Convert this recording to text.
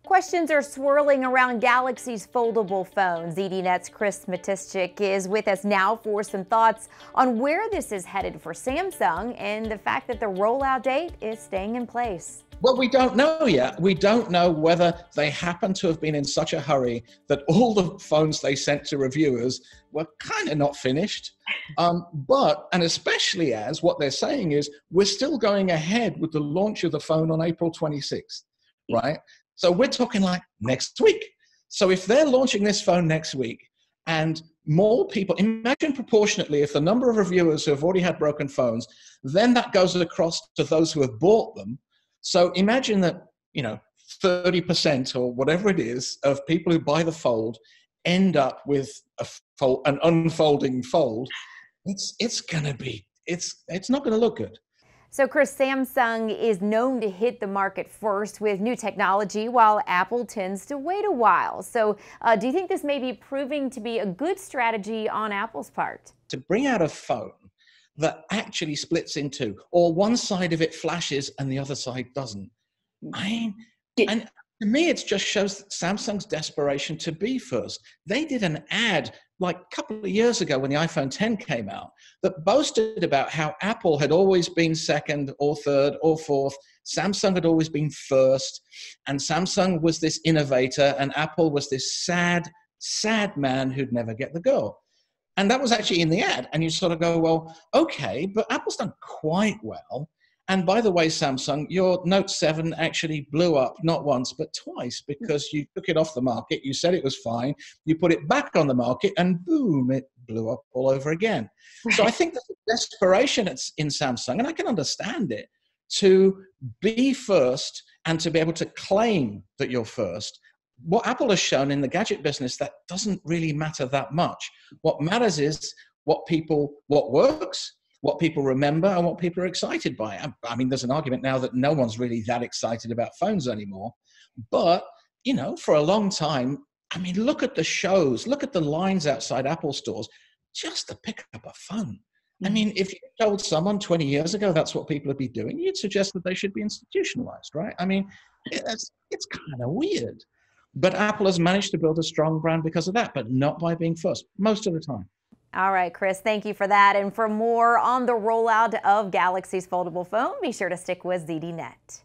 Questions are swirling around Galaxy's foldable phones. ZDNet's Chris Matischik is with us now for some thoughts on where this is headed for Samsung and the fact that the rollout date is staying in place. Well, we don't know yet. We don't know whether they happen to have been in such a hurry that all the phones they sent to reviewers were kind of not finished. And especially as what they're saying is we're still going ahead with the launch of the phone on April 26th, right? So we're talking like next week. So if they're launching this phone next week and more people, imagine proportionately if the number of reviewers who have already had broken phones, then that goes across to those who have bought them. So imagine that, 30% or whatever it is of people who buy the Fold end up with an unfolding Fold. It's not going to look good. So, Chris, Samsung is known to hit the market first with new technology, while Apple tends to wait a while. So, do you think this may be proving to be a good strategy on Apple's part? To bring out a phone that actually splits in two, or one side of it flashes and the other side doesn't. And to me, it just shows Samsung's desperation to be first. They did an ad like a couple of years ago when the iPhone X came out that boasted about how Apple had always been second or third or fourth. Samsung had always been first, and Samsung was this innovator, and Apple was this sad, sad man who'd never get the girl. And that was actually in the ad. And you sort of go, well, okay, but Apple's done quite well. And by the way, Samsung, your Note 7 actually blew up not once, but twice because you took it off the market. You said it was fine. You put it back on the market and boom, it blew up all over again. Right. So I think there's a desperation in Samsung, and I can understand it, to be first and to be able to claim that you're first. What Apple has shown in the gadget business, that doesn't really matter that much. What matters is what works, what people remember, and what people are excited by. I mean, there's an argument now that no one's really that excited about phones anymore. But, for a long time, look at the shows, look at the lines outside Apple stores just to pick up a phone. If you told someone 20 years ago that's what people would be doing, you'd suggest that they should be institutionalized, right? It's kind of weird. But Apple has managed to build a strong brand because of that, but not by being first, most of the time. All right, Chris, thank you for that. And for more on the rollout of Galaxy's foldable phone, be sure to stick with ZDNet.